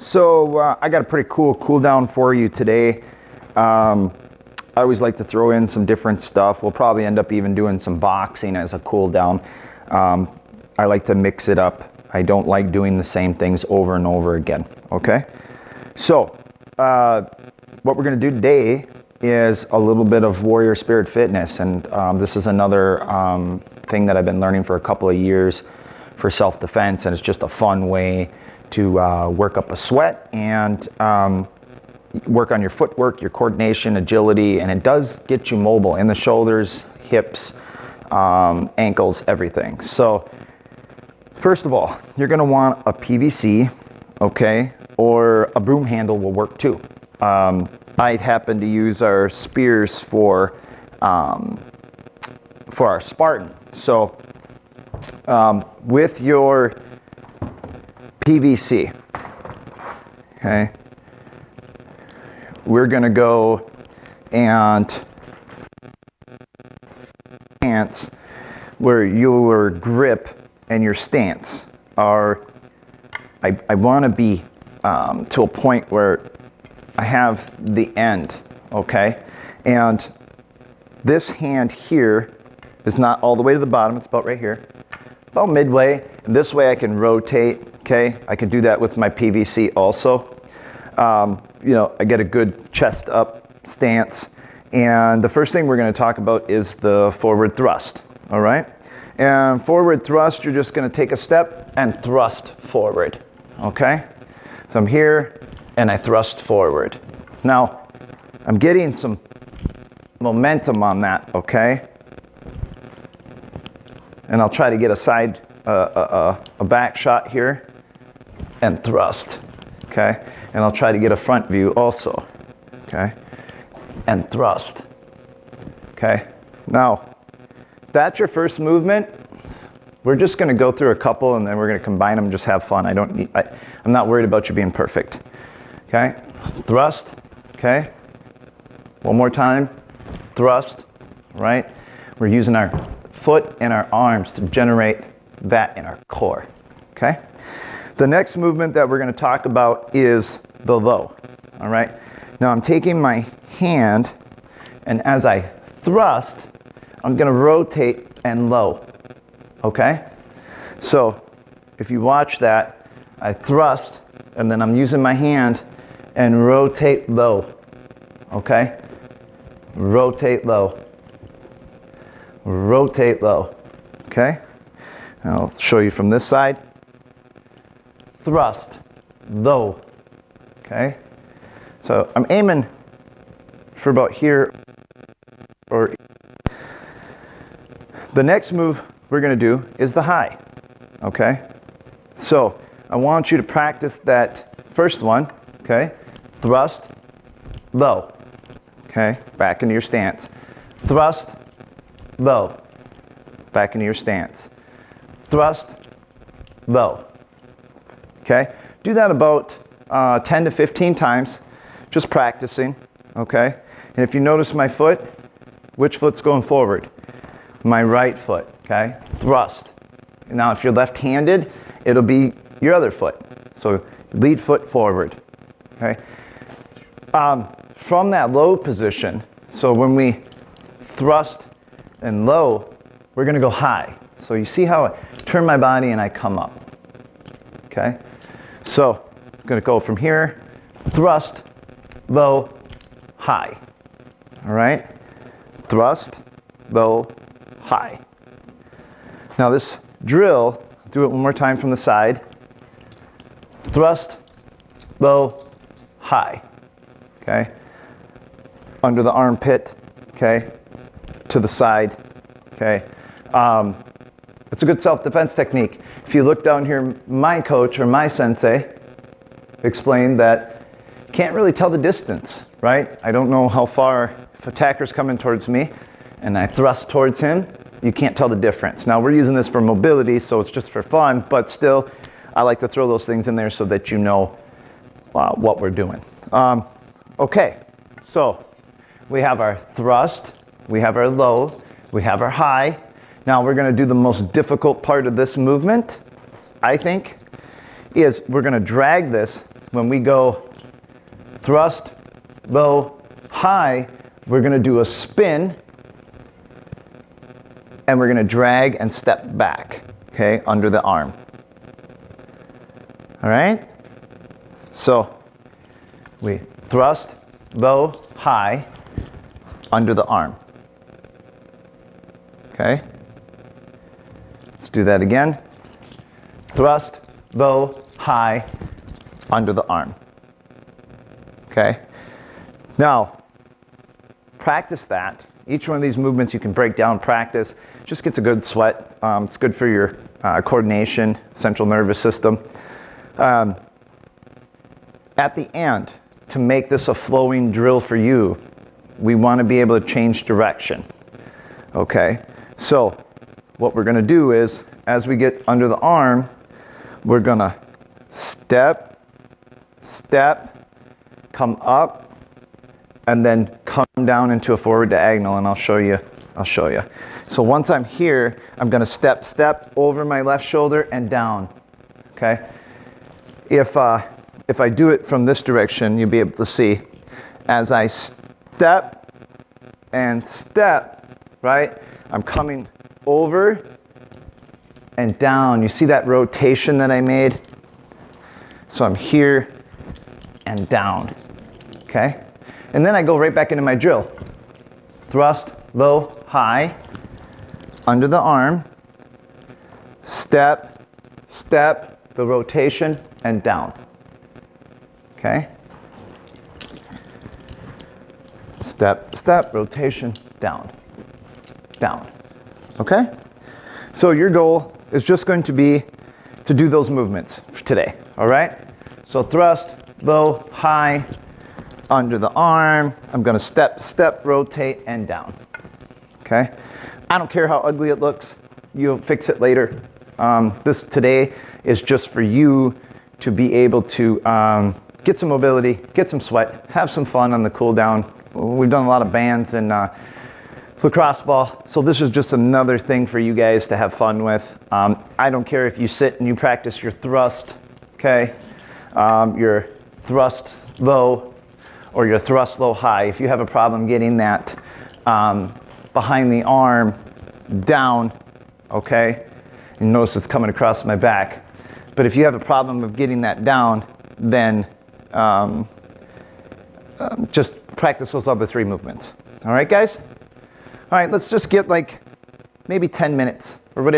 So I got a pretty cool cool down for you today. I always like to throw in some different stuff. We'll probably end up even doing some boxing as a cool down. I like to mix it up. I don't like doing the same things over and over again. Okay, so what we're going to do today is a little bit of Warrior Spirit Fitness, and this is another thing that I've been learning for a couple of years for self-defense, and it's just a fun way to work up a sweat and work on your footwork, your coordination, agility, and it does get you mobile in the shoulders, hips, ankles, everything. So first of all, you're going to want a PVC, okay, or a broom handle will work too. I happen to use our spears for our Spartan. So with your PVC, okay, we're going to go and stance where your grip and your stance are, I want to be to a point where I have the end, okay? And this hand here is not all the way to the bottom, it's about right here, about midway. And this way I can rotate, okay? I can do that with my PVC also. You know, I get a good chest up stance. And the first thing we're going to talk about is the forward thrust, all right? And forward thrust, you're just going to take a step and thrust forward, okay? So I'm here and I thrust forward. Now, I'm getting some momentum on that, okay? And I'll try to get a side, a back shot here and thrust, okay? And I'll try to get a front view also, okay? And thrust, okay? Now, that's your first movement. We're just gonna go through a couple and then we're gonna combine them, just have fun. I'm not worried about you being perfect, okay? Thrust, okay? One more time, thrust, right? We're using our foot and our arms to generate that in our core, okay? The next movement that we're going to talk about is the low, all right? Now I'm taking my hand, and as I thrust, I'm going to rotate and low, okay? So if you watch that, I thrust, and then I'm using my hand and rotate low, okay? Rotate low. Rotate low, okay? And I'll show you from this side. Thrust, low, okay? So I'm aiming for about here, or the next move we're gonna do is the high, okay? So I want you to practice that first one, okay? Thrust, low, okay? Back into your stance. Thrust, low, back into your stance. Thrust, low, okay? Do that about 10 to 15 times, just practicing, okay? And if you notice my foot, which foot's going forward? My right foot, okay? Thrust. Now if you're left-handed, it'll be your other foot. So lead foot forward, okay? From that low position, so when we thrust and low, we're gonna go high. So you see how I turn my body and I come up, okay? So it's gonna go from here, thrust, low, high, all right? Thrust, low, high. Now this drill, do it one more time from the side. Thrust, low, high, okay? Under the armpit, okay? To the side, okay? It's a good self-defense technique. If you look down here, my coach or my sensei explained that you can't really tell the distance, right? I don't know how far, if attacker's coming towards me and I thrust towards him, you can't tell the difference. Now we're using this for mobility, so it's just for fun, but still, I like to throw those things in there so that you know what we're doing. Okay, so we have our thrust, we have our low, we have our high. Now we're going to do the most difficult part of this movement, I think, is we're going to drag this when we go thrust, low, high, we're going to do a spin, and we're going to drag and step back, okay, under the arm. All right? So we thrust, low, high, under the arm. Okay? Let's do that again. Thrust, low, high, under the arm. Okay? Now, practice that. Each one of these movements you can break down, practice. Just gets a good sweat. It's good for your coordination, central nervous system. At the end, to make this a flowing drill for you, we want to be able to change direction. Okay? So, what we're going to do is, as we get under the arm, we're going to step, step, come up, and then come down into a forward diagonal, and I'll show you. So once I'm here, I'm going to step, step over my left shoulder and down. Okay? If I do it from this direction, you'll be able to see as I step and step, right? I'm coming over and down. You see that rotation that I made? So I'm here and down, okay? And then I go right back into my drill. Thrust, low, high, under the arm, step, step, the rotation, and down, okay? Step, step, rotation, down, down, okay? So your goal is just going to be to do those movements for today, all right? So thrust, low, high, under the arm. I'm going to step, step, rotate, and down, okay? I don't care how ugly it looks. You'll fix it later. This today is just for you to be able to get some mobility, get some sweat, have some fun on the cool down. We've done a lot of bands and lacrosse ball, so this is just another thing for you guys to have fun with. I don't care if you sit and you practice your thrust, okay, your thrust low or your thrust low high. If you have a problem getting that behind the arm down, okay, you notice it's coming across my back, but if you have a problem of getting that down, then just practice those other three movements. All right, guys? All right, let's just get like maybe 10 minutes or whatever.